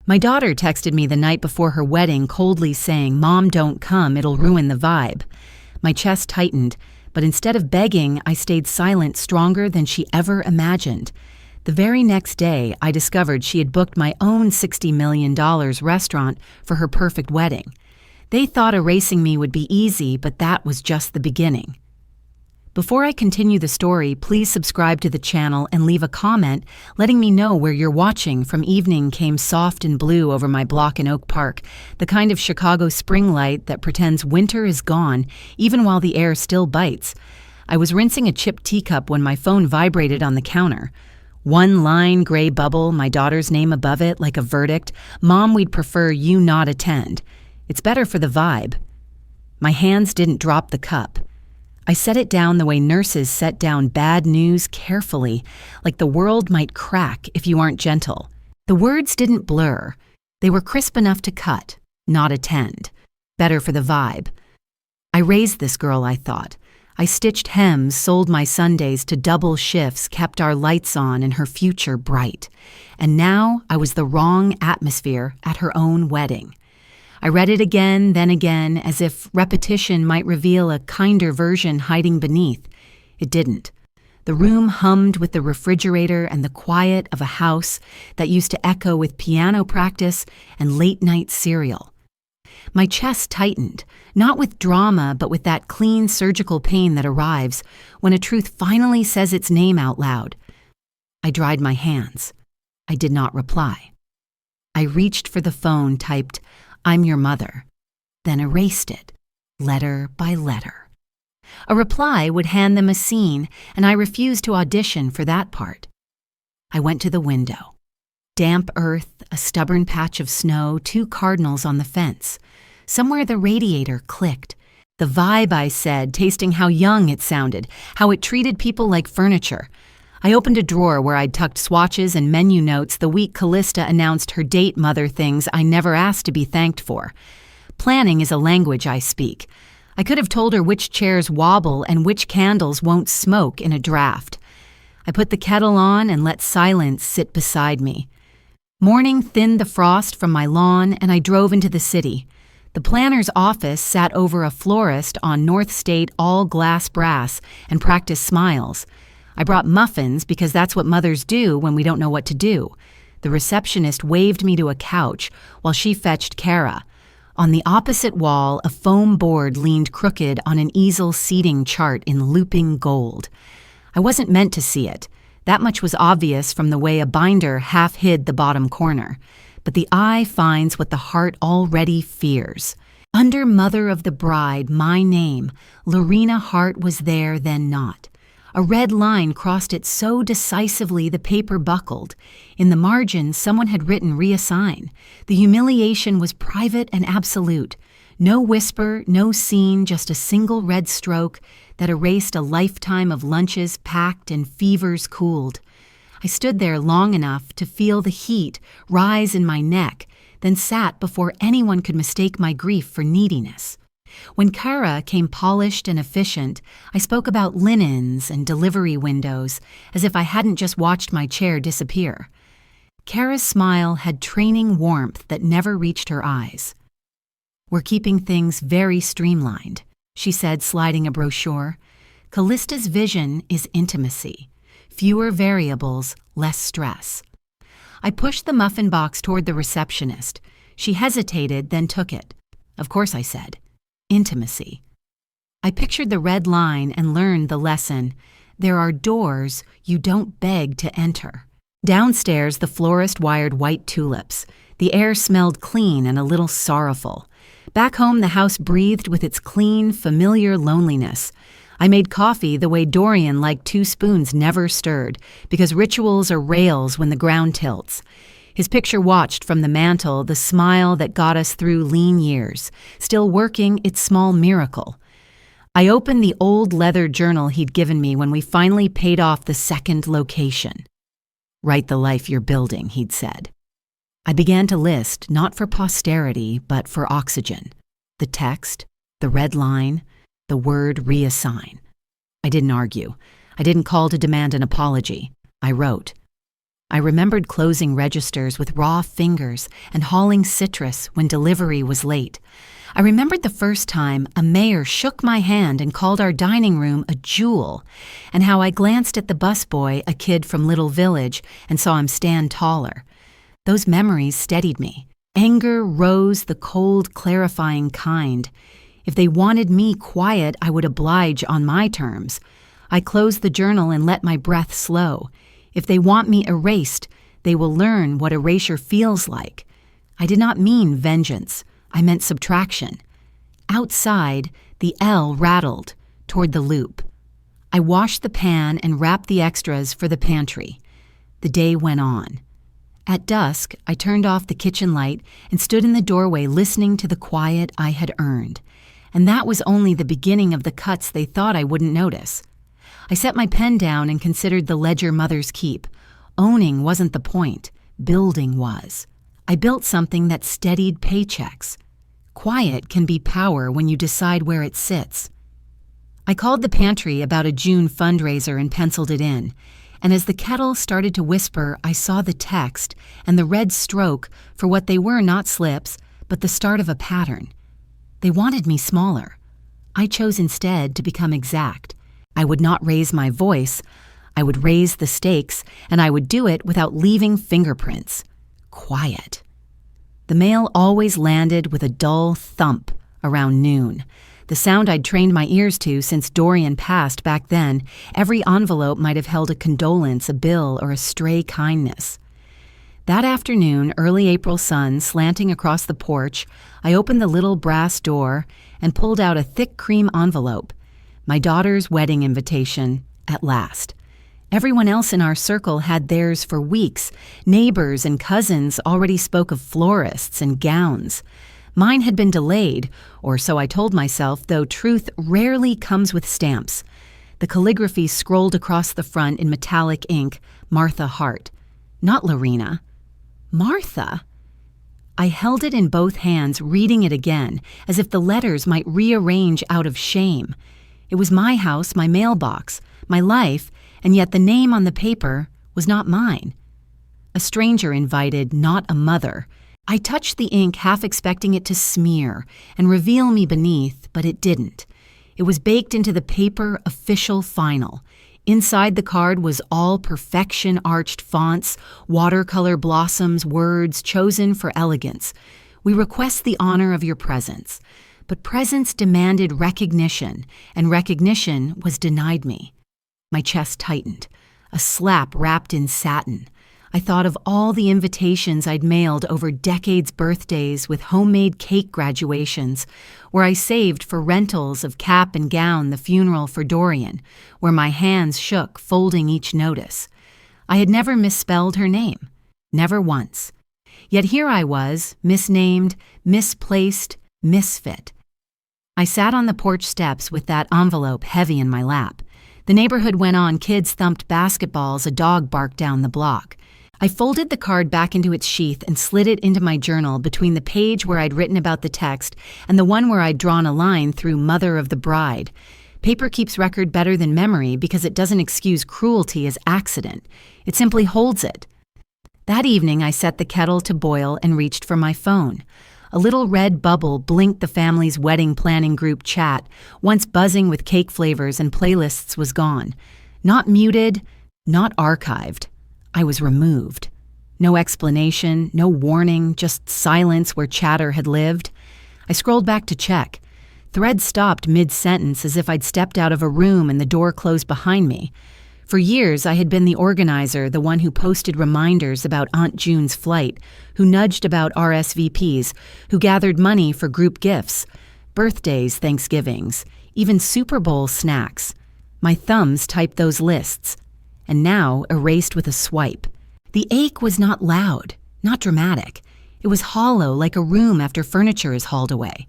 My daughter texted me the night before her wedding coldly saying, "Mom, don't come, it'll ruin the vibe." My chest tightened, but instead of begging, I stayed silent stronger than she ever imagined. The very next day, I discovered she had booked my own $60 million restaurant for her perfect wedding. They thought erasing me would be easy, but that was just the beginning. Before I continue the story, please subscribe to the channel and leave a comment letting me know where you're watching from. Evening came soft and blue over my block in Oak Park, the kind of Chicago spring light that pretends winter is gone even while the air still bites. I was rinsing a chipped teacup when my phone vibrated on the counter. One line gray bubble, my daughter's name above it like a verdict. "Mom, we'd prefer you not attend. It's better for the vibe." My hands didn't drop the cup. I set it down the way nurses set down bad news, carefully, like the world might crack if you aren't gentle. The words didn't blur. They were crisp enough to cut, not attend. Better for the vibe. I raised this girl, I thought. I stitched hems, sold my Sundays to double shifts, kept our lights on and her future bright. And now I was the wrong atmosphere at her own wedding. I read it again, then again, as if repetition might reveal a kinder version hiding beneath. It didn't. The room hummed with the refrigerator and the quiet of a house that used to echo with piano practice and late-night cereal. My chest tightened, not with drama, but with that clean surgical pain that arrives when a truth finally says its name out loud. I dried my hands. I did not reply. I reached for the phone, typed, "I'm your mother," then erased it, letter by letter. A reply would hand them a scene, and I refused to audition for that part. I went to the window. Damp earth, a stubborn patch of snow, 2 cardinals on the fence. Somewhere the radiator clicked. The vibe, I said, tasting how young it sounded, how it treated people like furniture. I opened a drawer where I'd tucked swatches and menu notes the week Callista announced her date mother things I never asked to be thanked for. Planning is a language I speak. I could have told her which chairs wobble and which candles won't smoke in a draft. I put the kettle on and let silence sit beside me. Morning thinned the frost from my lawn and I drove into the city. The planner's office sat over a florist on North State all-glass brass and practiced smiles. I brought muffins because that's what mothers do when we don't know what to do. The receptionist waved me to a couch while she fetched Kara. On the opposite wall, a foam board leaned crooked on an easel seating chart in looping gold. I wasn't meant to see it. That much was obvious from the way a binder half hid the bottom corner. But the eye finds what the heart already fears. Under mother of the bride, my name, Lorena Hart, was there, then not. A red line crossed it so decisively the paper buckled. In the margin, someone had written "reassign." The humiliation was private and absolute. No whisper, no scene, just a single red stroke that erased a lifetime of lunches packed and fevers cooled. I stood there long enough to feel the heat rise in my neck, then sat before anyone could mistake my grief for neediness. When Kara came polished and efficient, I spoke about linens and delivery windows, as if I hadn't just watched my chair disappear. Kara's smile had training warmth that never reached her eyes. "We're keeping things very streamlined," she said, sliding a brochure. "Callista's vision is intimacy. Fewer variables, less stress." I pushed the muffin box toward the receptionist. She hesitated, then took it. "Of course," I said. "Intimacy." I pictured the red line and learned the lesson. There are doors you don't beg to enter. Downstairs, the florist wired white tulips. The air smelled clean and a little sorrowful. Back home, the house breathed with its clean, familiar loneliness. I made coffee the way Dorian liked 2 spoons never stirred, because rituals are rails when the ground tilts. His picture watched from the mantel, the smile that got us through lean years, still working its small miracle. I opened the old leather journal he'd given me when we finally paid off the second location. "Write the life you're building," he'd said. I began to list, not for posterity, but for oxygen. The text, the red line, the word "reassign." I didn't argue. I didn't call to demand an apology. I wrote. I remembered closing registers with raw fingers and hauling citrus when delivery was late. I remembered the first time a mayor shook my hand and called our dining room a jewel, and how I glanced at the busboy, a kid from Little Village, and saw him stand taller. Those memories steadied me. Anger rose the cold, clarifying kind. If they wanted me quiet, I would oblige on my terms. I closed the journal and let my breath slow. If they want me erased, they will learn what erasure feels like. I did not mean vengeance. I meant subtraction. Outside, the L rattled toward the loop. I washed the pan and wrapped the extras for the pantry. The day went on. At dusk, I turned off the kitchen light and stood in the doorway listening to the quiet I had earned. And that was only the beginning of the cuts they thought I wouldn't notice. I set my pen down and considered the ledger mothers keep. Owning wasn't the point. Building was. I built something that steadied paychecks. Quiet can be power when you decide where it sits. I called the pantry about a June fundraiser and penciled it in. And as the kettle started to whisper, I saw the text and the red stroke for what they were not slips, but the start of a pattern. They wanted me smaller. I chose instead to become exact. I would not raise my voice. I would raise the stakes, and I would do it without leaving fingerprints. Quiet. The mail always landed with a dull thump around noon. The sound I'd trained my ears to since Dorian passed back then. Every envelope might have held a condolence, a bill, or a stray kindness. That afternoon, early April sun slanting across the porch, I opened the little brass door and pulled out a thick cream envelope. My daughter's wedding invitation, at last. Everyone else in our circle had theirs for weeks. Neighbors and cousins already spoke of florists and gowns. Mine had been delayed, or so I told myself, though truth rarely comes with stamps. The calligraphy scrolled across the front in metallic ink, Martha Hart. Not Lorena. Martha? I held it in both hands, reading it again, as if the letters might rearrange out of shame. It was my house, my mailbox, my life, and yet the name on the paper was not mine. A stranger invited, not a mother. I touched the ink, half expecting it to smear and reveal me beneath, but it didn't. It was baked into the paper, official final. Inside the card was all perfection arched fonts, watercolor blossoms, words chosen for elegance. We request the honor of your presence. But presence demanded recognition, and recognition was denied me. My chest tightened. A slap wrapped in satin. I thought of all the invitations I'd mailed over decades' birthdays with homemade cake graduations, where I saved for rentals of cap and gown the funeral for Dorian, where my hands shook folding each notice. I had never misspelled her name. Never once. Yet here I was, misnamed, misplaced, misfit. I sat on the porch steps with that envelope heavy in my lap. The neighborhood went on, kids thumped basketballs, a dog barked down the block. I folded the card back into its sheath and slid it into my journal between the page where I'd written about the text and the one where I'd drawn a line through Mother of the Bride. Paper keeps record better than memory because it doesn't excuse cruelty as accident. It simply holds it. That evening, I set the kettle to boil and reached for my phone. A little red bubble blinked the family's wedding planning group chat, once buzzing with cake flavors and playlists, was gone. Not muted, not archived. I was removed. No explanation, no warning, just silence where chatter had lived. I scrolled back to check. Thread stopped mid-sentence as if I'd stepped out of a room and the door closed behind me. For years, I had been the organizer, the one who posted reminders about Aunt June's flight, who nudged about RSVPs, who gathered money for group gifts, birthdays, Thanksgivings, even Super Bowl snacks. My thumbs typed those lists, and now erased with a swipe. The ache was not loud, not dramatic. It was hollow, like a room after furniture is hauled away.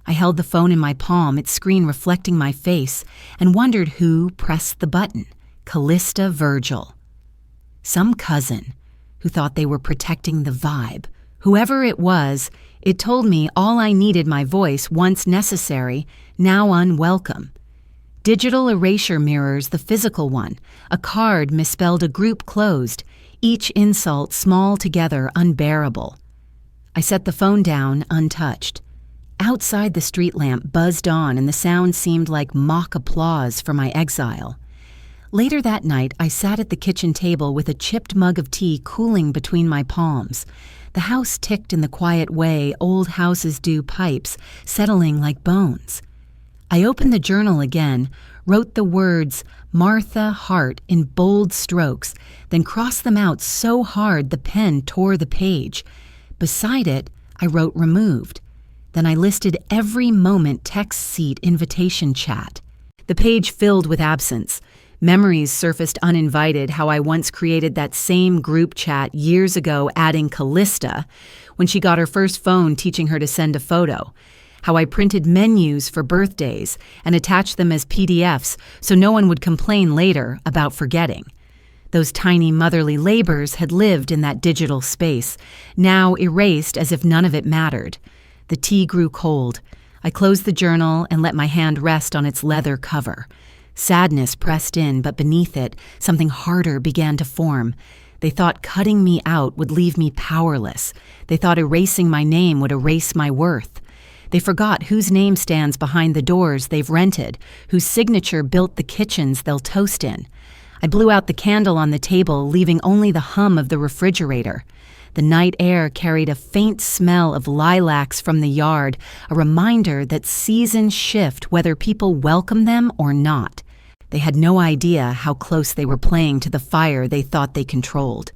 I held the phone in my palm, its screen reflecting my face, and wondered who pressed the button. Callista Virgil. Some cousin who thought they were protecting the vibe. Whoever it was, it told me all I needed, my voice, once necessary, now unwelcome. Digital erasure mirrors the physical one. A card misspelled, a group closed. each insult small together unbearable. I set the phone down untouched. Outside the street lamp buzzed on and the sound seemed like mock applause for my exile. Later that night, I sat at the kitchen table with a chipped mug of tea cooling between my palms. The house ticked in the quiet way old houses do, pipes settling like bones. I opened the journal again, wrote the words Martha Hart in bold strokes, then crossed them out so hard the pen tore the page. Beside it, I wrote removed. Then I listed every moment text seat invitation chat. The page filled with absence. Memories surfaced uninvited, how I once created that same group chat years ago adding Callista when she got her first phone teaching her to send a photo. How I printed menus for birthdays and attached them as PDFs so no one would complain later about forgetting. Those tiny motherly labors had lived in that digital space, now erased as if none of it mattered. The tea grew cold. I closed the journal and let my hand rest on its leather cover. Sadness pressed in, but beneath it, something harder began to form. They thought cutting me out would leave me powerless. They thought erasing my name would erase my worth. They forgot whose name stands behind the doors they've rented, whose signature built the kitchens they'll toast in. I blew out the candle on the table, leaving only the hum of the refrigerator. The night air carried a faint smell of lilacs from the yard, a reminder that seasons shift whether people welcome them or not. They had no idea how close they were playing to the fire they thought they controlled.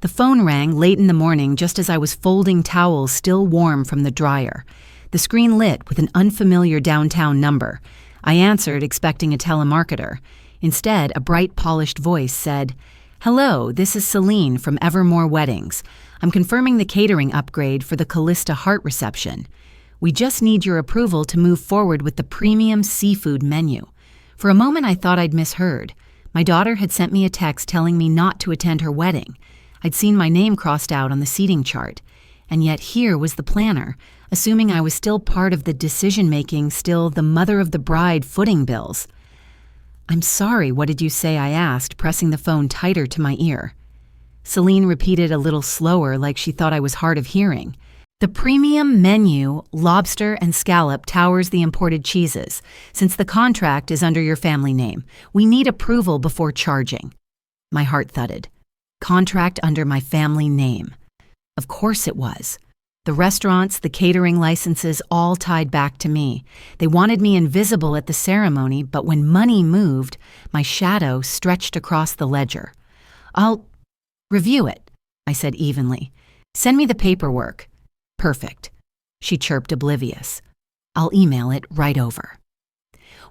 The phone rang late in the morning just as I was folding towels still warm from the dryer. The screen lit with an unfamiliar downtown number. I answered, expecting a telemarketer. Instead, a bright, polished voice said, "Hello, this is Celine from Evermore Weddings. I'm confirming the catering upgrade for the Callista Hart reception. We just need your approval to move forward with the premium seafood menu." For a moment, I thought I'd misheard. My daughter had sent me a text telling me not to attend her wedding. I'd seen my name crossed out on the seating chart. And yet here was the planner, assuming I was still part of the decision-making, still the mother of the bride footing bills. "I'm sorry, what did you say?" I asked, pressing the phone tighter to my ear. Celine repeated a little slower, like she thought I was hard of hearing. "The premium menu, lobster and scallop, towers the imported cheeses. Since the contract is under your family name, we need approval before charging." My heart thudded. Contract under my family name. Of course it was. The restaurants, the catering licenses, all tied back to me. They wanted me invisible at the ceremony, but when money moved, my shadow stretched across the ledger. "I'll review it," I said evenly. "Send me the paperwork." "Perfect," she chirped, oblivious. "I'll email it right over."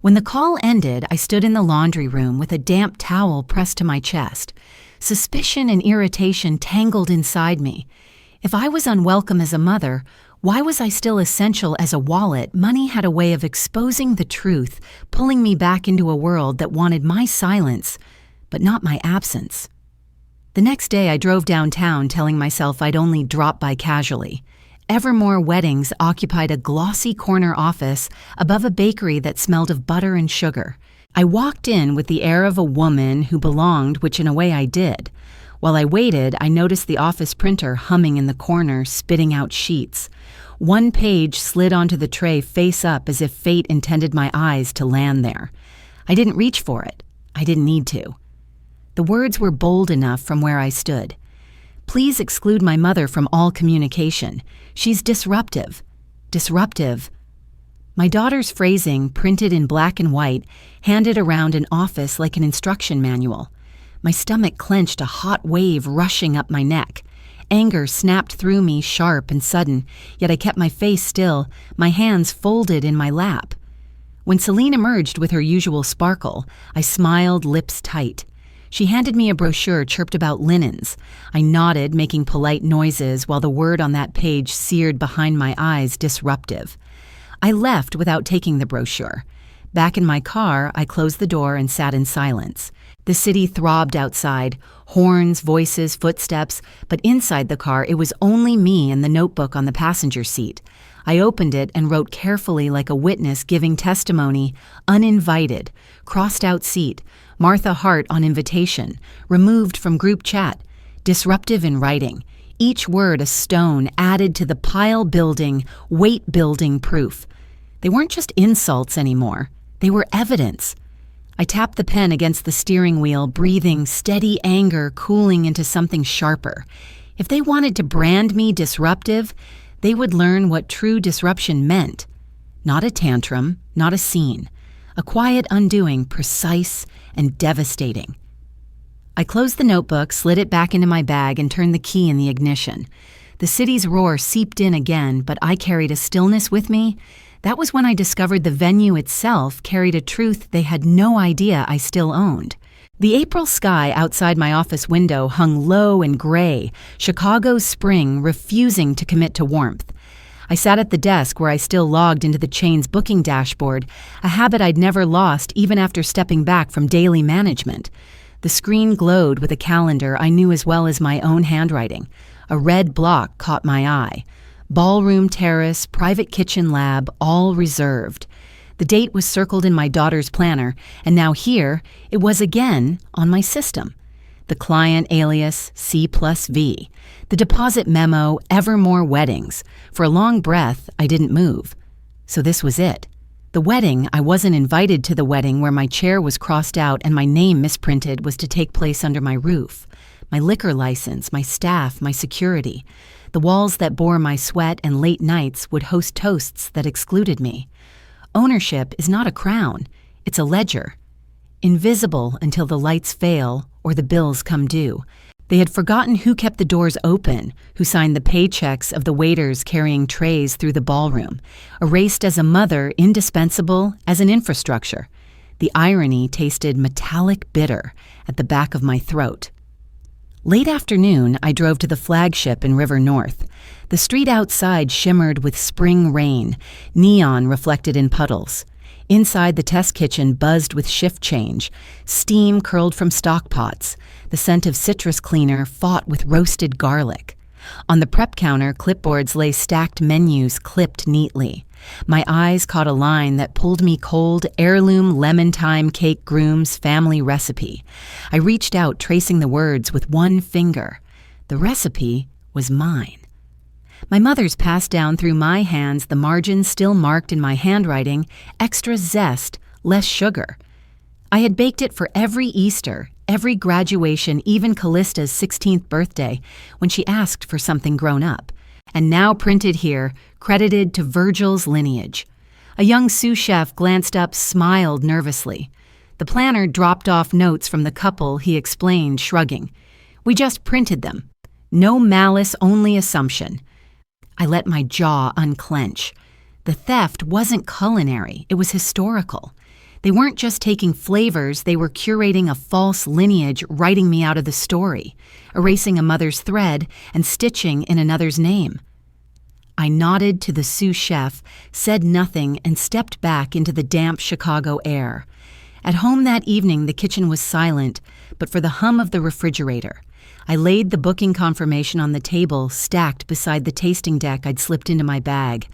When the call ended, I stood in the laundry room with a damp towel pressed to my chest. Suspicion and irritation tangled inside me. If I was unwelcome as a mother, why was I still essential as a wallet? Money had a way of exposing the truth, pulling me back into a world that wanted my silence, but not my absence. The next day, I drove downtown telling myself I'd only drop by casually. Evermore Weddings occupied a glossy corner office above a bakery that smelled of butter and sugar. I walked in with the air of a woman who belonged, which in a way I did. While I waited, I noticed the office printer humming in the corner, spitting out sheets. One page slid onto the tray face up as if fate intended my eyes to land there. I didn't reach for it. I didn't need to. The words were bold enough from where I stood. "Please exclude my mother from all communication. She's disruptive." Disruptive. My daughter's phrasing, printed in black and white, handed around an office like an instruction manual. My stomach clenched, a hot wave rushing up my neck. Anger snapped through me, sharp and sudden, yet I kept my face still, my hands folded in my lap. When Celine emerged with her usual sparkle, I smiled, lips tight. She handed me a brochure chirped about linens. I nodded, making polite noises, while the word on that page seared behind my eyes, disruptive. I left without taking the brochure. Back in my car, I closed the door and sat in silence. The city throbbed outside, horns, voices, footsteps, but inside the car it was only me and the notebook on the passenger seat. I opened it and wrote carefully like a witness giving testimony, uninvited, crossed out seat, Martha Hart on invitation, removed from group chat, disruptive in writing, each word a stone added to the pile-building, weight-building proof. They weren't just insults anymore. They were evidence. I tapped the pen against the steering wheel, breathing steady anger cooling into something sharper. If they wanted to brand me disruptive, they would learn what true disruption meant. Not a tantrum, not a scene. A quiet undoing, precise and devastating. I closed the notebook, slid it back into my bag, and turned the key in the ignition. The city's roar seeped in again, but I carried a stillness with me. That was when I discovered the venue itself carried a truth they had no idea I still owned. The April sky outside my office window hung low and gray, Chicago's spring refusing to commit to warmth. I sat at the desk where I still logged into the chain's booking dashboard, a habit I'd never lost even after stepping back from daily management. The screen glowed with a calendar I knew as well as my own handwriting. A red block caught my eye. Ballroom terrace, private kitchen lab, all reserved. The date was circled in my daughter's planner, and now here it was again on my system. The client alias C+V. The deposit memo, Evermore Weddings. For a long breath, I didn't move. So this was it. The wedding, I wasn't invited to the wedding where my chair was crossed out and my name misprinted, was to take place under my roof. My liquor license, my staff, my security. The walls that bore my sweat and late nights would host toasts that excluded me. Ownership is not a crown, it's a ledger. Invisible until the lights fail or the bills come due. They had forgotten who kept the doors open, who signed the paychecks of the waiters carrying trays through the ballroom, erased as a mother, indispensable as an infrastructure. The irony tasted metallic bitter at the back of my throat. Late afternoon, I drove to the flagship in River North. The street outside shimmered with spring rain, neon reflected in puddles. Inside, the test kitchen buzzed with shift change. Steam curled from stock pots. The scent of citrus cleaner fought with roasted garlic. On the prep counter, clipboards lay stacked menus clipped neatly. My eyes caught a line that pulled me cold, heirloom lemon thyme cake groom's family recipe. I reached out, tracing the words with one finger. The recipe was mine. My mother's passed down through my hands, the margins still marked in my handwriting, extra zest, less sugar. I had baked it for every Easter, every graduation, even Callista's 16th birthday, when she asked for something grown up. And now printed here, credited to Virgil's lineage. A young sous chef glanced up, smiled nervously. The planner dropped off notes from the couple, he explained, shrugging. We just printed them. No malice, only assumption. I let my jaw unclench. The theft wasn't culinary, it was historical. They weren't just taking flavors, they were curating a false lineage, writing me out of the story, erasing a mother's thread and stitching in another's name. I nodded to the sous chef, said nothing, and stepped back into the damp Chicago air. At home that evening, the kitchen was silent, but for the hum of the refrigerator. I laid the booking confirmation on the table, stacked beside the tasting deck I'd slipped into my bag.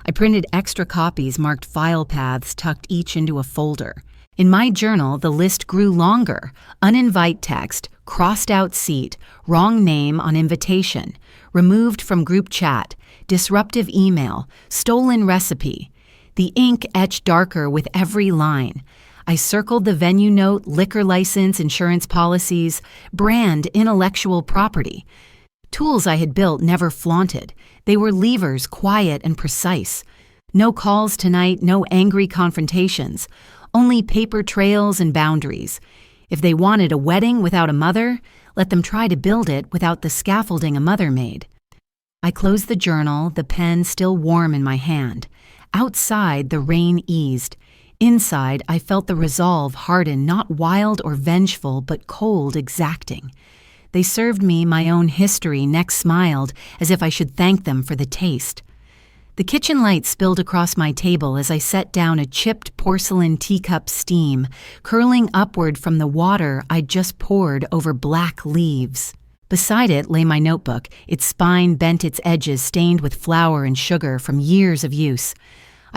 I printed extra copies marked file paths tucked each into a folder. In my journal, the list grew longer. Uninvite text, crossed out seat, wrong name on invitation, removed from group chat, disruptive email, stolen recipe. The ink etched darker with every line. I circled the venue note, liquor license, insurance policies, brand, intellectual property. Tools I had built never flaunted. They were levers, quiet and precise. No calls tonight, no angry confrontations. Only paper trails and boundaries. If they wanted a wedding without a mother, let them try to build it without the scaffolding a mother made. I closed the journal, the pen still warm in my hand. Outside, the rain eased. Inside, I felt the resolve harden, not wild or vengeful, but cold, exacting. They served me my own history, neck smiled, as if I should thank them for the taste. The kitchen light spilled across my table as I set down a chipped porcelain teacup steam, curling upward from the water I'd just poured over black leaves. Beside it lay my notebook, its spine bent, its edges stained with flour and sugar from years of use.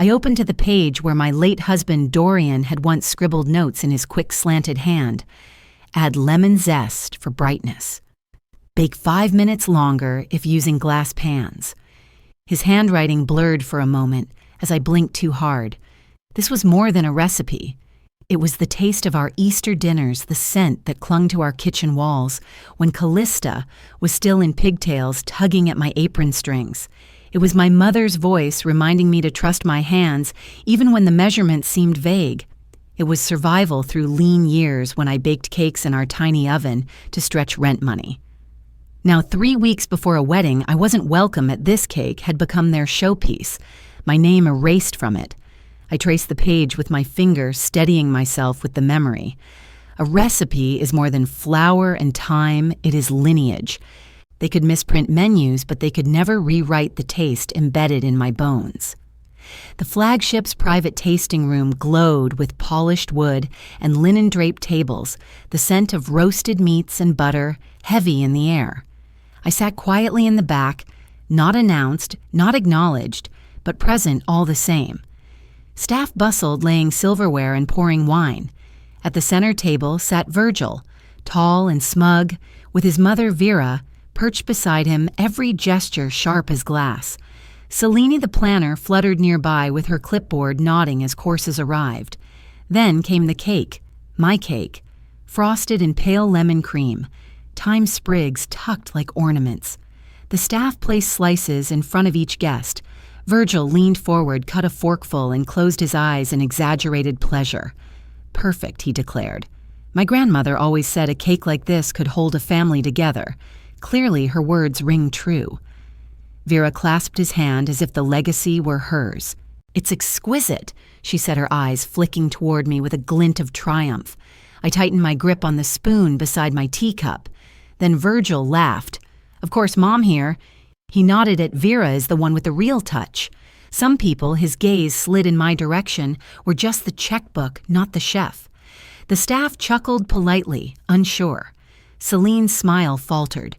I opened to the page where my late husband Dorian had once scribbled notes in his quick slanted hand. Add lemon zest for brightness. Bake 5 minutes longer if using glass pans. His handwriting blurred for a moment as I blinked too hard. This was more than a recipe. It was the taste of our Easter dinners, the scent that clung to our kitchen walls when Callista was still in pigtails tugging at my apron strings. It was my mother's voice reminding me to trust my hands even when the measurements seemed vague. It was survival through lean years when I baked cakes in our tiny oven to stretch rent money. Now, 3 weeks before a wedding, I wasn't welcome at this cake had become their showpiece, my name erased from it. I traced the page with my finger, steadying myself with the memory. A recipe is more than flour and time, it is lineage. They could misprint menus, but they could never rewrite the taste embedded in my bones. The flagship's private tasting room glowed with polished wood and linen-draped tables, the scent of roasted meats and butter heavy in the air. I sat quietly in the back, not announced, not acknowledged, but present all the same. Staff bustled laying silverware and pouring wine. At the center table sat Virgil, tall and smug, with his mother Vera perched beside him, every gesture sharp as glass. Selene the planner fluttered nearby with her clipboard nodding as courses arrived. Then came the cake, my cake, frosted in pale lemon cream, thyme sprigs tucked like ornaments. The staff placed slices in front of each guest. Virgil leaned forward, cut a forkful, and closed his eyes in exaggerated pleasure. Perfect, he declared. My grandmother always said a cake like this could hold a family together. Clearly, her words ring true. Vera clasped his hand as if the legacy were hers. It's exquisite, she said, her eyes flicking toward me with a glint of triumph. I tightened my grip on the spoon beside my teacup. Then Virgil laughed. Of course, Mom here. He nodded at Vera as the one with the real touch. Some people, his gaze slid in my direction, were just the checkbook, not the chef. The staff chuckled politely, unsure. Celine's smile faltered.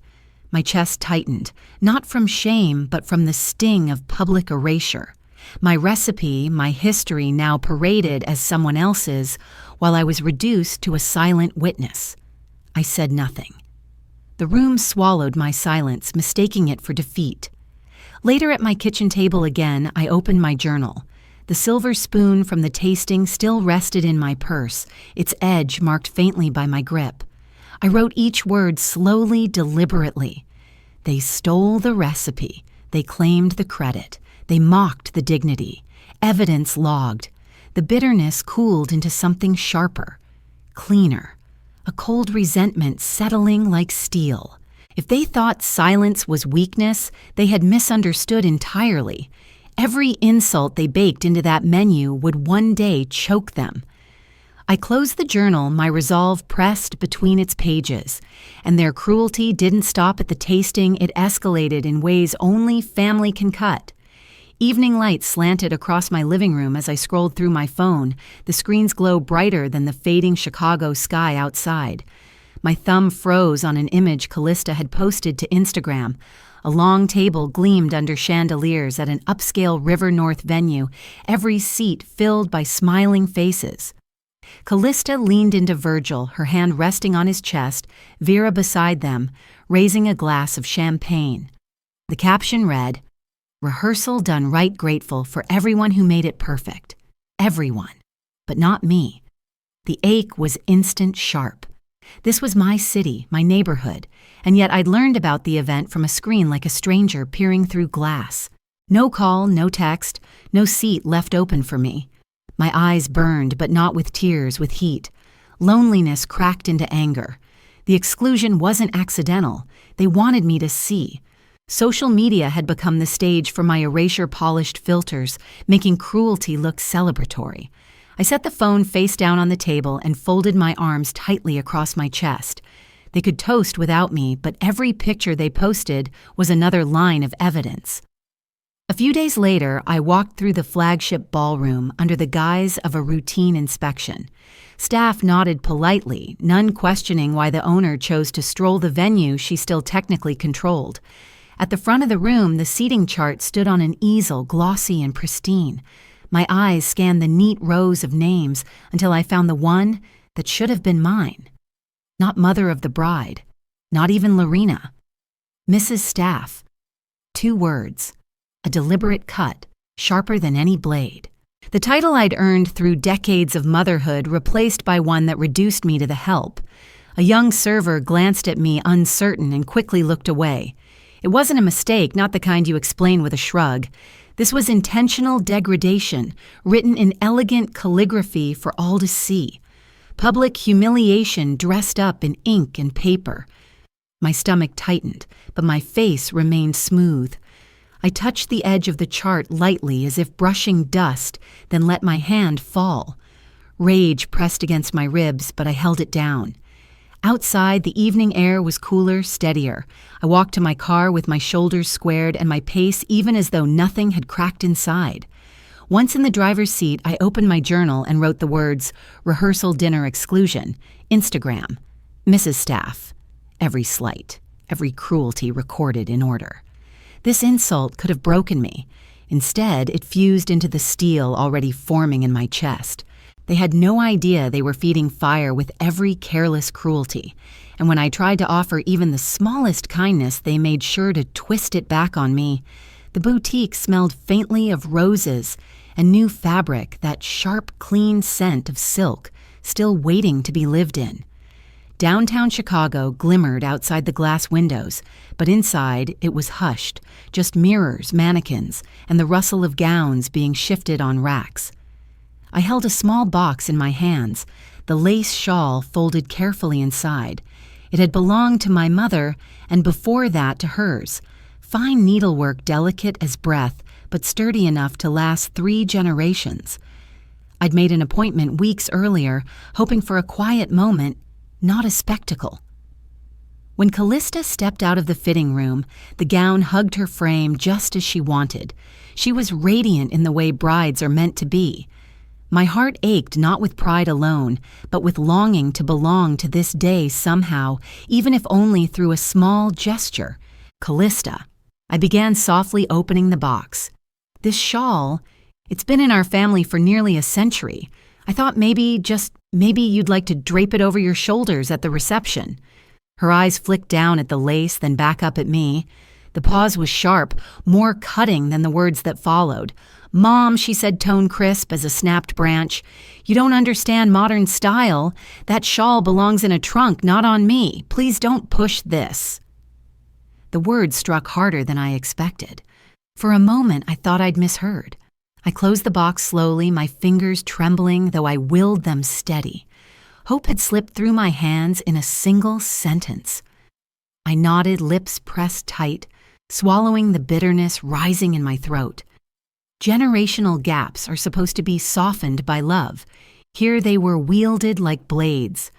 My chest tightened, not from shame, but from the sting of public erasure. My recipe, my history now paraded as someone else's, while I was reduced to a silent witness. I said nothing. The room swallowed my silence, mistaking it for defeat. Later at my kitchen table again, I opened my journal. The silver spoon from the tasting still rested in my purse, its edge marked faintly by my grip. I wrote each word slowly, deliberately. They stole the recipe. They claimed the credit. They mocked the dignity. Evidence logged. The bitterness cooled into something sharper, cleaner. A cold resentment settling like steel. If they thought silence was weakness, they had misunderstood entirely. Every insult they baked into that menu would one day choke them. I closed the journal, my resolve pressed between its pages. And their cruelty didn't stop at the tasting, it escalated in ways only family can cut. Evening light slanted across my living room as I scrolled through my phone, the screen's glow brighter than the fading Chicago sky outside. My thumb froze on an image Callista had posted to Instagram. A long table gleamed under chandeliers at an upscale River North venue, every seat filled by smiling faces. Callista leaned into Virgil, her hand resting on his chest, Vera beside them, raising a glass of champagne. The caption read, "Rehearsal done right, grateful for everyone who made it perfect. Everyone. But not me." The ache was instant sharp. This was my city, my neighborhood, and yet I'd learned about the event from a screen like a stranger peering through glass. No call, no text, no seat left open for me. My eyes burned, but not with tears, with heat. Loneliness cracked into anger. The exclusion wasn't accidental. They wanted me to see. Social media had become the stage for my erasure-polished filters, making cruelty look celebratory. I set the phone face down on the table and folded my arms tightly across my chest. They could toast without me, but every picture they posted was another line of evidence. A few days later, I walked through the flagship ballroom under the guise of a routine inspection. Staff nodded politely, none questioning why the owner chose to stroll the venue she still technically controlled. At the front of the room, the seating chart stood on an easel, glossy and pristine. My eyes scanned the neat rows of names until I found the one that should have been mine. Not mother of the bride, not even Lorena. Mrs. Staff. 2 words. A deliberate cut, sharper than any blade. The title I'd earned through decades of motherhood replaced by one that reduced me to the help. A young server glanced at me uncertain and quickly looked away. It wasn't a mistake, not the kind you explain with a shrug. This was intentional degradation, written in elegant calligraphy for all to see. Public humiliation dressed up in ink and paper. My stomach tightened, but my face remained smooth. I touched the edge of the chart lightly as if brushing dust, then let my hand fall. Rage pressed against my ribs, but I held it down. Outside, the evening air was cooler, steadier. I walked to my car with my shoulders squared and my pace even as though nothing had cracked inside. Once in the driver's seat, I opened my journal and wrote the words, rehearsal dinner exclusion, Instagram, Mrs. Staff. Every slight, every cruelty recorded in order. This insult could have broken me. Instead, it fused into the steel already forming in my chest. They had no idea they were feeding fire with every careless cruelty, and when I tried to offer even the smallest kindness, they made sure to twist it back on me. The boutique smelled faintly of roses and new fabric, that sharp, clean scent of silk, still waiting to be lived in. Downtown Chicago glimmered outside the glass windows, but inside it was hushed, just mirrors, mannequins, and the rustle of gowns being shifted on racks. I held a small box in my hands, the lace shawl folded carefully inside. It had belonged to my mother, and before that to hers. Fine needlework, delicate as breath, but sturdy enough to last 3 generations. I'd made an appointment weeks earlier, hoping for a quiet moment, not a spectacle. When Callista stepped out of the fitting room, the gown hugged her frame just as she wanted. She was radiant in the way brides are meant to be. My heart ached not with pride alone, but with longing to belong to this day somehow, even if only through a small gesture. Callista. I began softly opening the box. This shawl, it's been in our family for nearly a century. I thought maybe you'd like to drape it over your shoulders at the reception. Her eyes flicked down at the lace, then back up at me. The pause was sharp, more cutting than the words that followed. "Mom," she said, tone crisp as a snapped branch, "you don't understand modern style. That shawl belongs in a trunk, not on me. Please don't push this." The words struck harder than I expected. For a moment, I thought I'd misheard. I closed the box slowly, my fingers trembling, though I willed them steady. Hope had slipped through my hands in a single sentence. I nodded, lips pressed tight, swallowing the bitterness rising in my throat. Generational gaps are supposed to be softened by love. Here they were wielded like blades.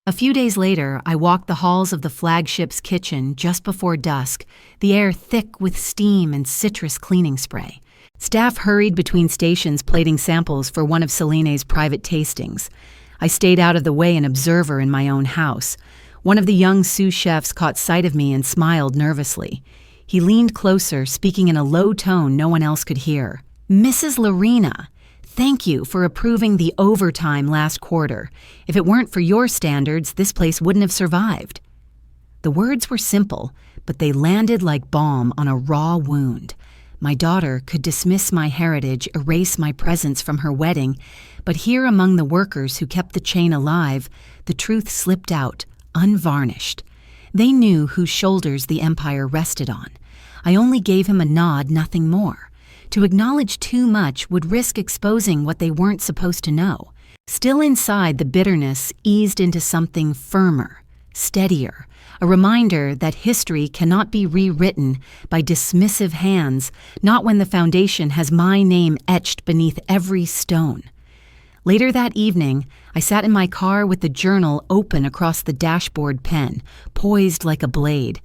A few days later, I walked the halls of the flagship's kitchen just before dusk, the air thick with steam and citrus cleaning spray. Staff hurried between stations plating samples for one of Selene's private tastings. I stayed out of the way, an observer in my own house. One of the young sous chefs caught sight of me and smiled nervously. He leaned closer, speaking in a low tone no one else could hear. "Mrs. Lorena, thank you for approving the overtime last quarter. If it weren't for your standards, this place wouldn't have survived." The words were simple, but they landed like balm on a raw wound. My daughter could dismiss my heritage, erase my presence from her wedding, but here among the workers who kept the chain alive, the truth slipped out, unvarnished. They knew whose shoulders the empire rested on. I only gave him a nod, nothing more. To acknowledge too much would risk exposing what they weren't supposed to know. Still inside, the bitterness eased into something firmer, steadier, a reminder that history cannot be rewritten by dismissive hands, not when the foundation has my name etched beneath every stone. Later that evening, I sat in my car with the journal open across the dashboard pen, poised like a blade.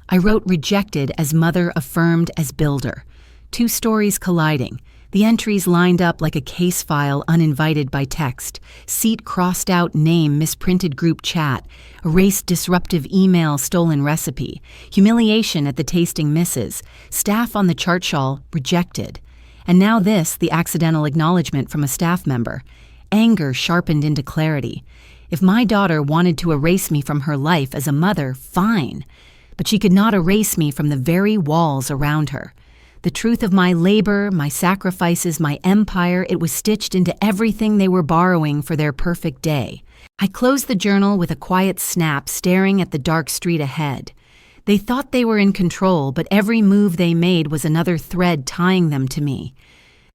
I wrote rejected as mother, affirmed as builder. 2 stories colliding, the entries lined up like a case file uninvited by text, seat crossed out, name misprinted group chat, erased disruptive email, stolen recipe, humiliation at the tasting misses, staff on the chart shawl, rejected. And now this, the accidental acknowledgement from a staff member. Anger sharpened into clarity. If my daughter wanted to erase me from her life as a mother, fine. but she could not erase me from the very walls around her. The truth of my labor, my sacrifices, my empire, it was stitched into everything they were borrowing for their perfect day. I closed the journal with a quiet snap, staring at the dark street ahead. They thought they were in control, but every move they made was another thread tying them to me.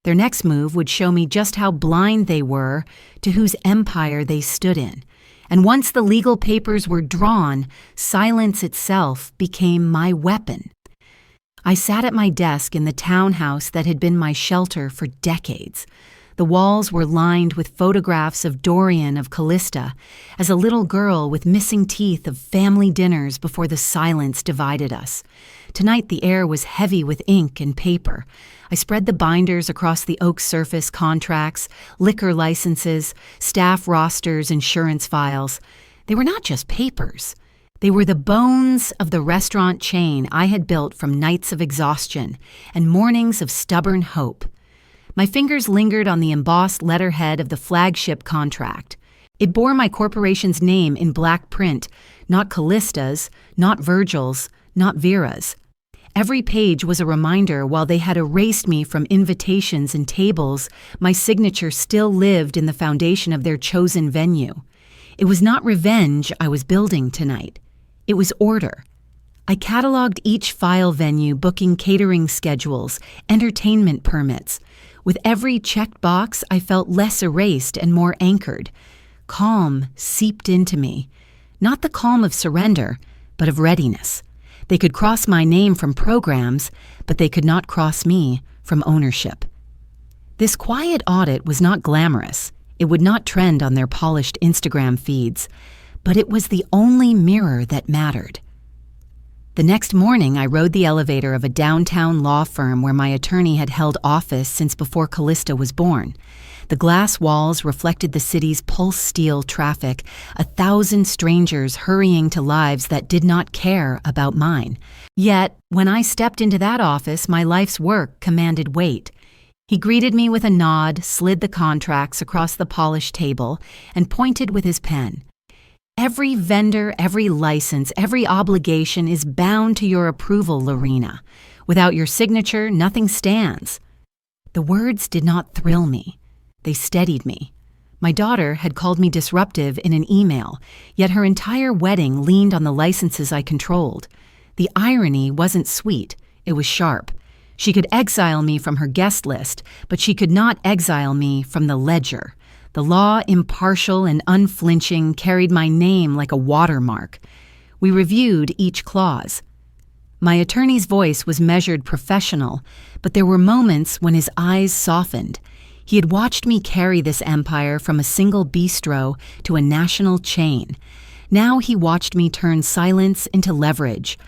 Their next move would show me just how blind they were to whose empire they stood in. And once the legal papers were drawn, silence itself became my weapon. I sat at my desk in the townhouse that had been my shelter for decades. The walls were lined with photographs of Dorian of Callista as a little girl with missing teeth, of family dinners before the silence divided us. Tonight the air was heavy with ink and paper. I spread the binders across the oak surface: contracts, liquor licenses, staff rosters, insurance files. They were not just papers. They were the bones of the restaurant chain I had built from nights of exhaustion and mornings of stubborn hope. My fingers lingered on the embossed letterhead of the flagship contract. It bore my corporation's name in black print, not Callista's, not Virgil's, not Vera's. Every page was a reminder. While they had erased me from invitations and tables, my signature still lived in the foundation of their chosen venue. It was not revenge I was building tonight. It was order. I cataloged each file venue, booking catering schedules, entertainment permits. With every checked box, I felt less erased and more anchored. Calm seeped into me. Not the calm of surrender, but of readiness. They could cross my name from programs, but they could not cross me from ownership. This quiet audit was not glamorous. It would not trend on their polished Instagram feeds, but it was the only mirror that mattered. The next morning, I rode the elevator of a downtown law firm where my attorney had held office since before Callista was born. The glass walls reflected the city's pulse-steel traffic, 1,000 strangers hurrying to lives that did not care about mine. Yet, when I stepped into that office, my life's work commanded weight. He greeted me with a nod, slid the contracts across the polished table, and pointed with his pen. Every vendor, every license, every obligation is bound to your approval, Lorena. Without your signature, nothing stands. The words did not thrill me. They steadied me. My daughter had called me disruptive in an email, yet her entire wedding leaned on the licenses I controlled. The irony wasn't sweet, it was sharp. She could exile me from her guest list, but she could not exile me from the ledger. The law, impartial and unflinching, carried my name like a watermark. We reviewed each clause. My attorney's voice was measured professional, but there were moments when his eyes softened. He had watched me carry this empire from a single bistro to a national chain. Now he watched me turn silence into leverage.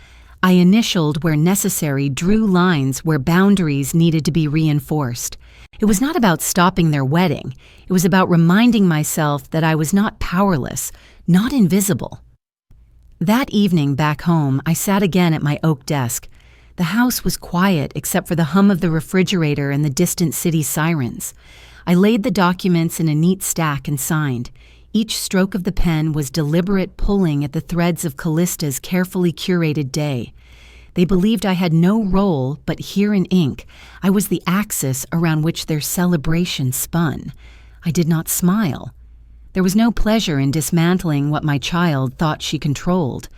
I initialed where necessary, drew lines where boundaries needed to be reinforced. It was not about stopping their wedding. It was about reminding myself that I was not powerless, not invisible. That evening back home, I sat again at my oak desk. The house was quiet except for the hum of the refrigerator and the distant city sirens. I laid the documents in a neat stack and signed. Each stroke of the pen was deliberate pulling at the threads of Callista's carefully curated day. They believed I had no role, but here in ink, I was the axis around which their celebration spun. I did not smile. There was no pleasure in dismantling what my child thought she controlled,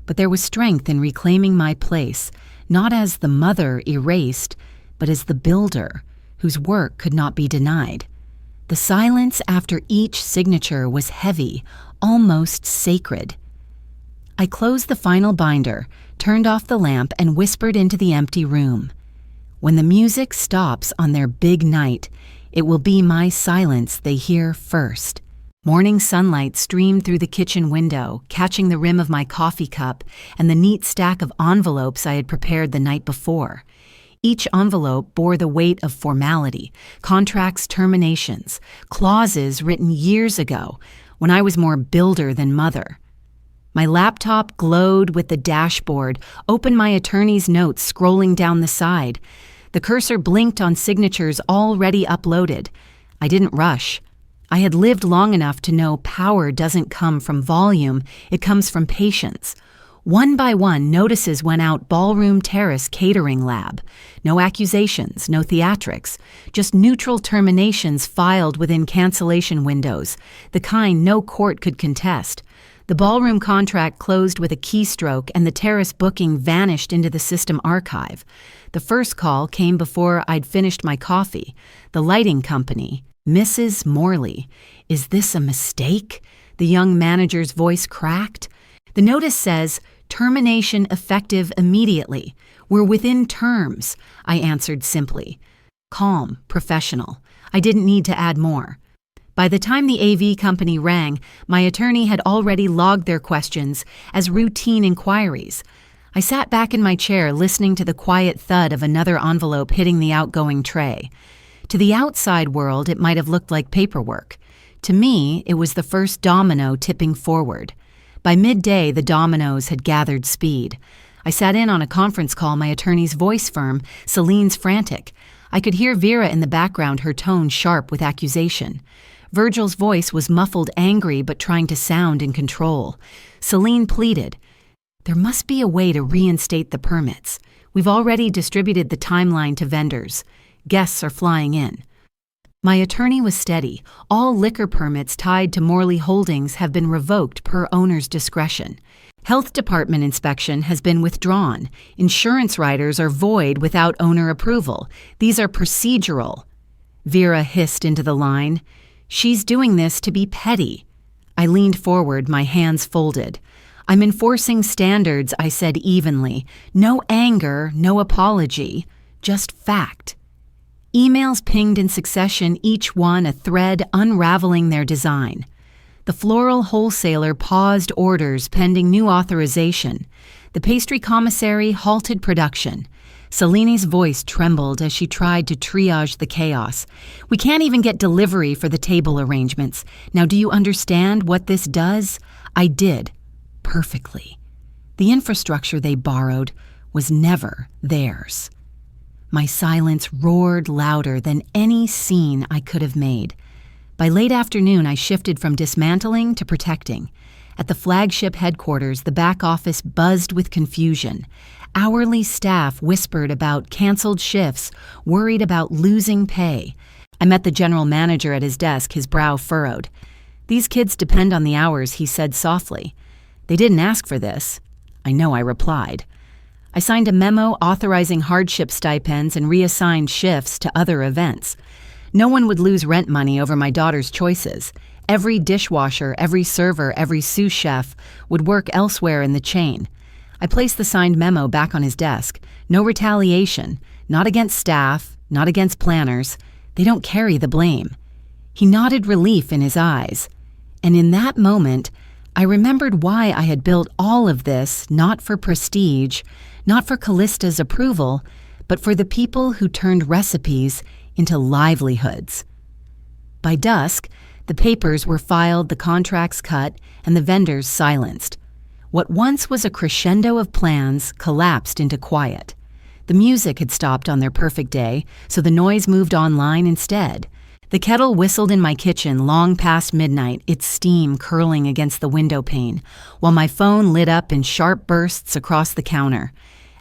but there was strength in reclaiming my place, not as the mother erased, but as the builder, whose work could not be denied. The silence after each signature was heavy, almost sacred. I closed the final binder, turned off the lamp, and whispered into the empty room. When the music stops on their big night, it will be my silence they hear first. Morning sunlight streamed through the kitchen window, catching the rim of my coffee cup and the neat stack of envelopes I had prepared the night before. Each envelope bore the weight of formality, contracts, terminations, clauses written years ago, when I was more builder than mother. My laptop glowed with the dashboard, opened my attorney's notes scrolling down the side. The cursor blinked on signatures already uploaded. I didn't rush. I had lived long enough to know power doesn't come from volume, it comes from patience. One by one, notices went out ballroom terrace catering lab. No accusations, no theatrics, just neutral terminations filed within cancellation windows, the kind no court could contest. The ballroom contract closed with a keystroke and the terrace booking vanished into the system archive. The first call came before I'd finished my coffee. The lighting company, Mrs. Morley. Is this a mistake? The young manager's voice cracked. The notice says, termination effective immediately. We're within terms, I answered simply. Calm, professional. I didn't need to add more. By the time the AV company rang, my attorney had already logged their questions as routine inquiries. I sat back in my chair listening to the quiet thud of another envelope hitting the outgoing tray. To the outside world, it might have looked like paperwork. To me, it was the first domino tipping forward. By midday, the dominoes had gathered speed. I sat in on a conference call my attorney's voice firm, Celine's frantic. I could hear Vera in the background, her tone sharp with accusation. Virgil's voice was muffled angry but trying to sound in control. Celine pleaded, "There must be a way to reinstate the permits. We've already distributed the timeline to vendors. Guests are flying in." My attorney was steady. All liquor permits tied to Morley Holdings have been revoked per owner's discretion. Health department inspection has been withdrawn. Insurance riders are void without owner approval. These are procedural. Vera hissed into the line. She's doing this to be petty. I leaned forward, my hands folded. I'm enforcing standards, I said evenly. No anger, no apology, just fact. Emails pinged in succession, each one a thread unraveling their design. The floral wholesaler paused orders pending new authorization. The pastry commissary halted production. Celine's voice trembled as she tried to triage the chaos. We can't even get delivery for the table arrangements. Now, do you understand what this does? I did. Perfectly. The infrastructure they borrowed was never theirs. My silence roared louder than any scene I could have made. By late afternoon, I shifted from dismantling to protecting. At the flagship headquarters, the back office buzzed with confusion. Hourly staff whispered about canceled shifts, worried about losing pay. I met the general manager at his desk, his brow furrowed. "These kids depend on the hours," he said softly. "They didn't ask for this." I know I replied. I signed a memo authorizing hardship stipends and reassigned shifts to other events. No one would lose rent money over my daughter's choices. Every dishwasher, every server, every sous chef would work elsewhere in the chain. I placed the signed memo back on his desk. No retaliation, not against staff, not against planners. They don't carry the blame. He nodded relief in his eyes. And in that moment, I remembered why I had built all of this, not for prestige, not for Callista's approval, but for the people who turned recipes into livelihoods. By dusk, the papers were filed, the contracts cut, and the vendors silenced. What once was a crescendo of plans collapsed into quiet. The music had stopped on their perfect day, so the noise moved online instead. The kettle whistled in my kitchen long past midnight, its steam curling against the window pane, while my phone lit up in sharp bursts across the counter.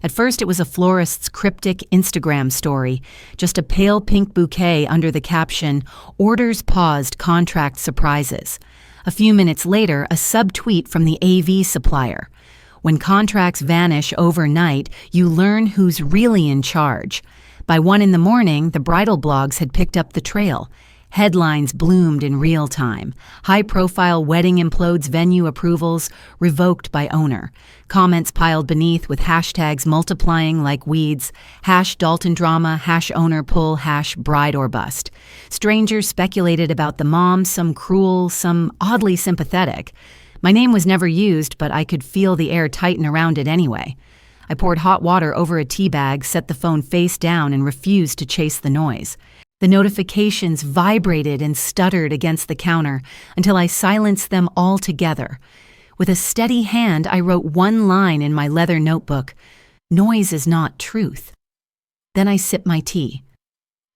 At first, it was a florist's cryptic Instagram story, just a pale pink bouquet under the caption, "Orders paused, contract surprises." A few minutes later, a subtweet from the AV supplier. When contracts vanish overnight, you learn who's really in charge. By 1 in the morning, the bridal blogs had picked up the trail. Headlines bloomed in real time. High-profile wedding implodes venue approvals revoked by owner. Comments piled beneath with hashtags multiplying like weeds. #Dalton drama, #owner pull, #bride or bust. Strangers speculated about the mom, some cruel, some oddly sympathetic. My name was never used, but I could feel the air tighten around it anyway. I poured hot water over a tea bag, set the phone face down, and refused to chase the noise. The notifications vibrated and stuttered against the counter until I silenced them altogether. With a steady hand, I wrote one line in my leather notebook, "Noise is not truth." Then I sipped my tea.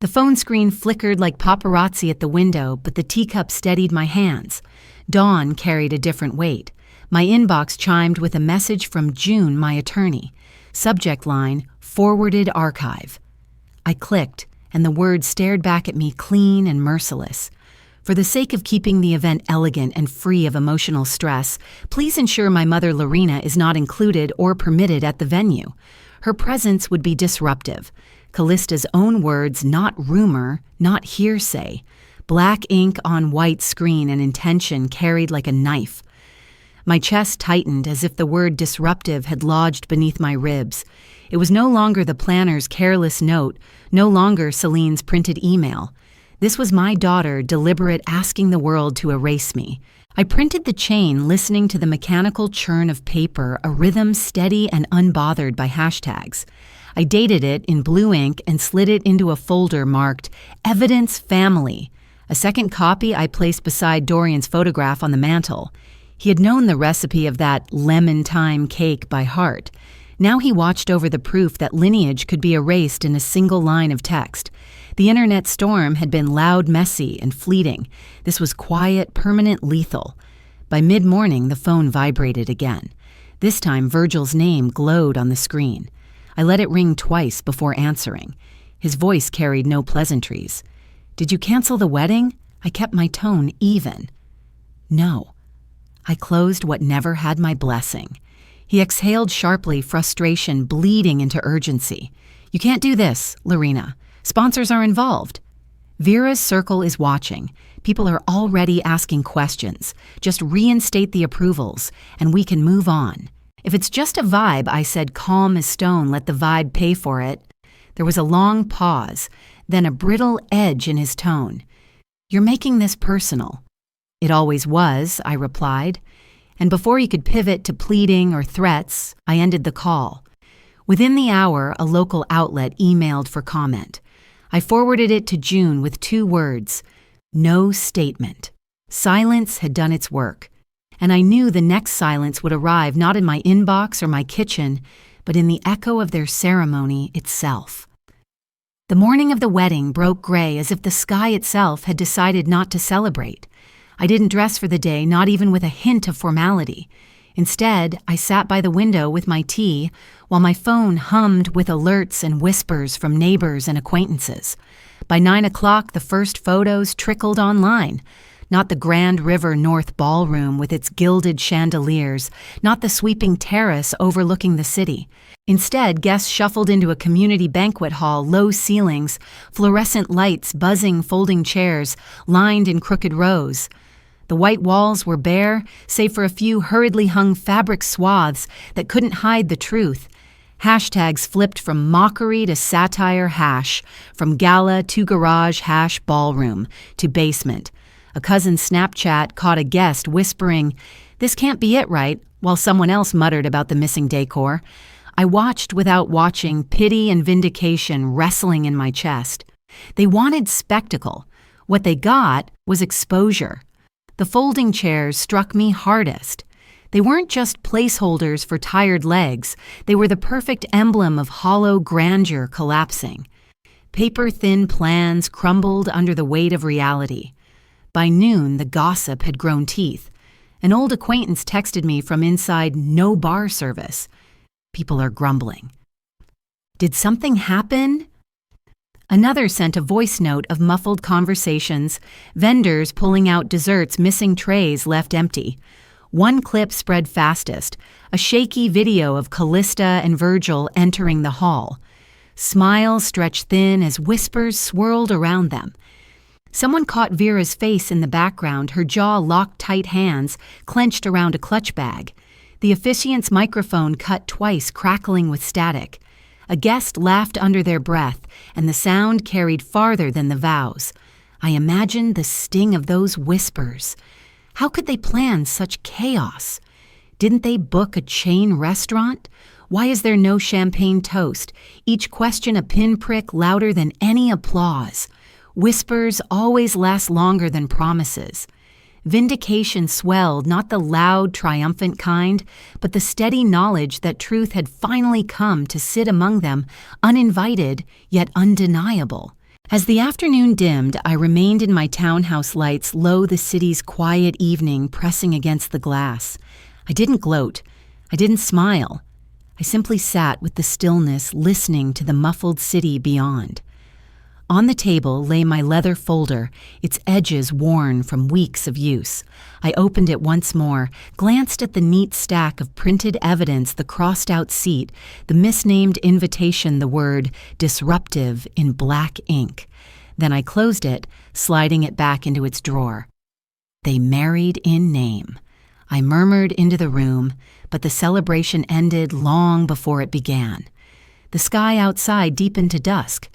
The phone screen flickered like paparazzi at the window, but the teacup steadied my hands. Dawn carried a different weight. My inbox chimed with a message from June, my attorney. Subject line, forwarded archive. I clicked, and the words stared back at me clean and merciless. For the sake of keeping the event elegant and free of emotional stress, please ensure my mother Lorena is not included or permitted at the venue. Her presence would be disruptive. Callista's own words, not rumor, not hearsay. Black ink on white screen and intention carried like a knife. My chest tightened as if the word disruptive had lodged beneath my ribs. It was no longer the planner's careless note, no longer Celine's printed email. This was my daughter, deliberate, asking the world to erase me. I printed the chain, listening to the mechanical churn of paper, a rhythm steady and unbothered by hashtags. I dated it in blue ink and slid it into a folder marked Evidence Family. A second copy I placed beside Dorian's photograph on the mantel. He had known the recipe of that lemon thyme cake by heart. Now he watched over the proof that lineage could be erased in a single line of text. The internet storm had been loud, messy, and fleeting. This was quiet, permanent, lethal. By mid-morning, the phone vibrated again. This time, Virgil's name glowed on the screen. I let it ring twice before answering. His voice carried no pleasantries. "Did you cancel the wedding?" I kept my tone even. "No." I closed what never had my blessing. He exhaled sharply, frustration bleeding into urgency. "You can't do this, Lorena. Sponsors are involved." Vera's circle is watching. People are already asking questions. Just reinstate the approvals, and we can move on. "If it's just a vibe," I said, calm as stone, "let the vibe pay for it." There was a long pause, then a brittle edge in his tone. "You're making this personal." "It always was," I replied. And before he could pivot to pleading or threats, I ended the call. Within the hour, a local outlet emailed for comment. I forwarded it to June with 2 words, "No statement." Silence had done its work, and I knew the next silence would arrive not in my inbox or my kitchen, but in the echo of their ceremony itself. The morning of the wedding broke gray as if the sky itself had decided not to celebrate. I didn't dress for the day, not even with a hint of formality. Instead, I sat by the window with my tea while my phone hummed with alerts and whispers from neighbors and acquaintances. By 9 o'clock, the first photos trickled online. Not the Grand River North Ballroom with its gilded chandeliers, not the sweeping terrace overlooking the city. Instead, guests shuffled into a community banquet hall, low ceilings, fluorescent lights buzzing folding chairs, lined in crooked rows. The white walls were bare, save for a few hurriedly hung fabric swaths that couldn't hide the truth. Hashtags flipped from mockery to satire hash, from gala to garage hash ballroom to basement. A cousin's Snapchat caught a guest whispering, "This can't be it, right?" while someone else muttered about the missing decor. I watched without watching, pity and vindication wrestling in my chest. They wanted spectacle. What they got was exposure. The folding chairs struck me hardest. They weren't just placeholders for tired legs. They were the perfect emblem of hollow grandeur collapsing. Paper-thin plans crumbled under the weight of reality. By noon, the gossip had grown teeth. An old acquaintance texted me from inside no bar service. People are grumbling. Did something happen? Another sent a voice note of muffled conversations, vendors pulling out desserts, missing trays left empty. One clip spread fastest, a shaky video of Callista and Virgil entering the hall. Smiles stretched thin as whispers swirled around them. Someone caught Vera's face in the background, her jaw locked tight, hands clenched around a clutch bag. The officiant's microphone cut twice, crackling with static. A guest laughed under their breath, and the sound carried farther than the vows. I imagined the sting of those whispers. How could they plan such chaos? Didn't they book a chain restaurant? Why is there no champagne toast? Each question a pinprick louder than any applause. Whispers always last longer than promises. Vindication swelled, not the loud, triumphant kind, but the steady knowledge that truth had finally come to sit among them, uninvited, yet undeniable. As the afternoon dimmed, I remained in my townhouse lights, low the city's quiet evening pressing against the glass. I didn't gloat. I didn't smile. I simply sat with the stillness, listening to the muffled city beyond. On the table lay my leather folder, its edges worn from weeks of use. I opened it once more, glanced at the neat stack of printed evidence, the crossed-out seat, the misnamed invitation, the word disruptive in black ink. Then I closed it, sliding it back into its drawer. They married in name. I murmured into the room, but the celebration ended long before it began. The sky outside deepened to dusk.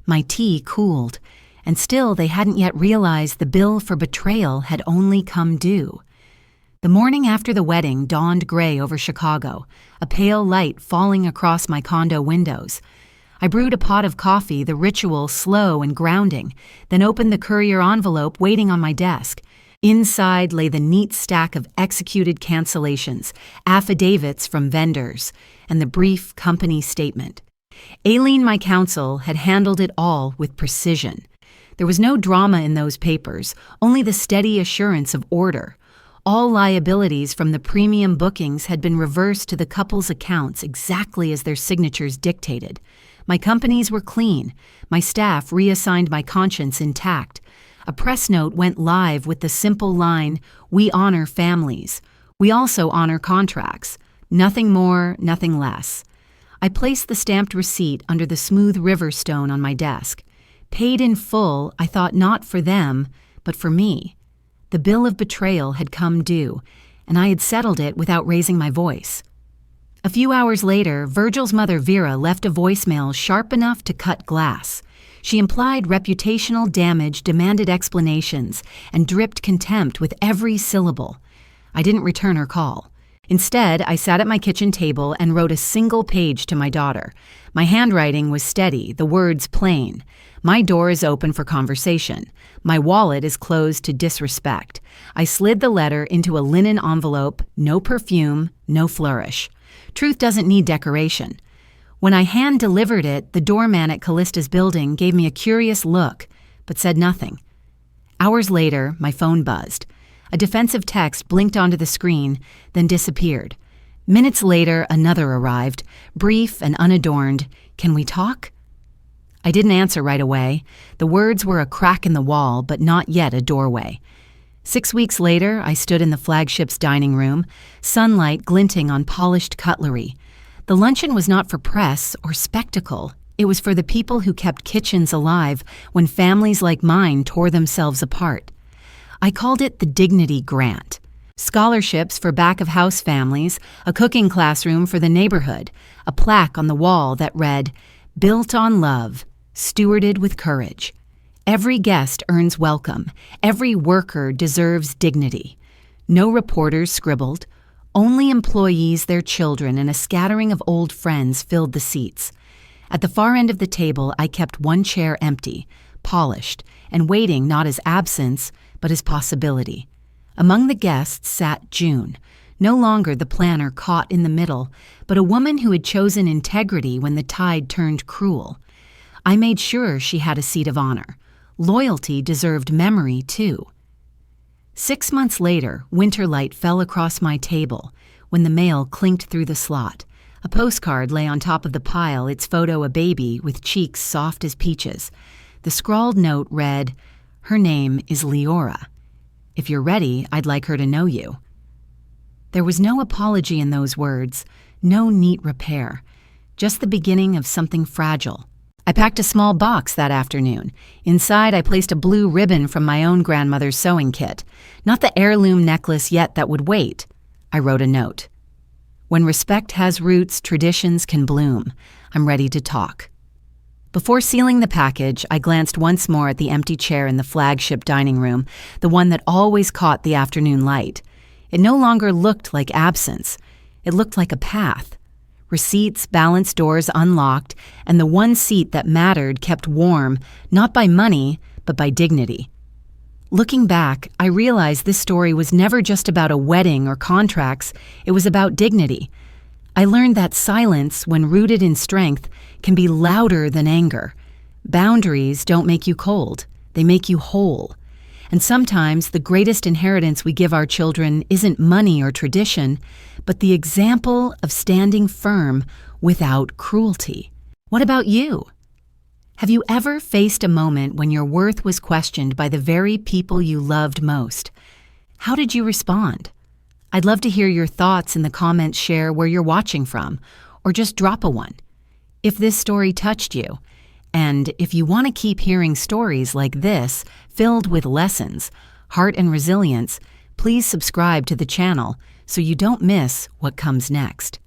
My tea cooled, and still they hadn't yet realized the bill for betrayal had only come due. The morning after the wedding dawned gray over Chicago, a pale light falling across my condo windows. I brewed a pot of coffee, the ritual slow and grounding, then opened the courier envelope waiting on my desk. Inside lay the neat stack of executed cancellations, affidavits from vendors, and the brief company statement. Aileen, my counsel, had handled it all with precision. There was no drama in those papers, only the steady assurance of order. All liabilities from the premium bookings had been reversed to the couple's accounts exactly as their signatures dictated. My companies were clean. My staff reassigned my conscience intact. A press note went live with the simple line, "We honor families. We also honor contracts. Nothing more, nothing less." I placed the stamped receipt under the smooth river stone on my desk. Paid in full, I thought not for them, but for me. The bill of betrayal had come due, and I had settled it without raising my voice. A few hours later, Virgil's mother Vera left a voicemail sharp enough to cut glass. She implied reputational damage, demanded explanations, and dripped contempt with every syllable. I didn't return her call. Instead, I sat at my kitchen table and wrote a single page to my daughter. My handwriting was steady, the words plain. My door is open for conversation. My wallet is closed to disrespect. I slid the letter into a linen envelope, no perfume, no flourish. Truth doesn't need decoration. When I hand-delivered it, the doorman at Callista's building gave me a curious look, but said nothing. Hours later, my phone buzzed. A defensive text blinked onto the screen, then disappeared. Minutes later, another arrived, brief and unadorned. "Can we talk?" I didn't answer right away. The words were a crack in the wall, but not yet a doorway. 6 weeks later, I stood in the flagship's dining room, sunlight glinting on polished cutlery. The luncheon was not for press or spectacle. It was for the people who kept kitchens alive when families like mine tore themselves apart. I called it the Dignity Grant. Scholarships for back-of-house families, a cooking classroom for the neighborhood, a plaque on the wall that read, "Built on love, stewarded with courage." Every guest earns welcome. Every worker deserves dignity. No reporters scribbled. Only employees, their children, and a scattering of old friends filled the seats. At the far end of the table, I kept one chair empty, polished, and waiting not as absence, but as possibility. Among the guests sat June, no longer the planner caught in the middle, but a woman who had chosen integrity when the tide turned cruel. I made sure she had a seat of honor. Loyalty deserved memory, too. 6 months later, winterlight fell across my table when the mail clinked through the slot. A postcard lay on top of the pile, its photo a baby with cheeks soft as peaches. The scrawled note read, "Her name is Leora. If you're ready, I'd like her to know you." There was no apology in those words, no neat repair, just the beginning of something fragile. I packed a small box that afternoon. Inside, I placed a blue ribbon from my own grandmother's sewing kit. Not the heirloom necklace yet that would wait. I wrote a note. "When respect has roots, traditions can bloom. I'm ready to talk." Before sealing the package, I glanced once more at the empty chair in the flagship dining room, the one that always caught the afternoon light. It no longer looked like absence. It looked like a path. Receipts, balance doors unlocked, and the one seat that mattered kept warm, not by money, but by dignity. Looking back, I realized this story was never just about a wedding or contracts. It was about dignity. I learned that silence, when rooted in strength, can be louder than anger. Boundaries don't make you cold. They make you whole. And sometimes the greatest inheritance we give our children isn't money or tradition, but the example of standing firm without cruelty. What about you? Have you ever faced a moment when your worth was questioned by the very people you loved most? How did you respond? I'd love to hear your thoughts in the comments. Share where you're watching from, or just drop a one. If this story touched you, and if you want to keep hearing stories like this, filled with lessons, heart, and resilience, please subscribe to the channel so you don't miss what comes next.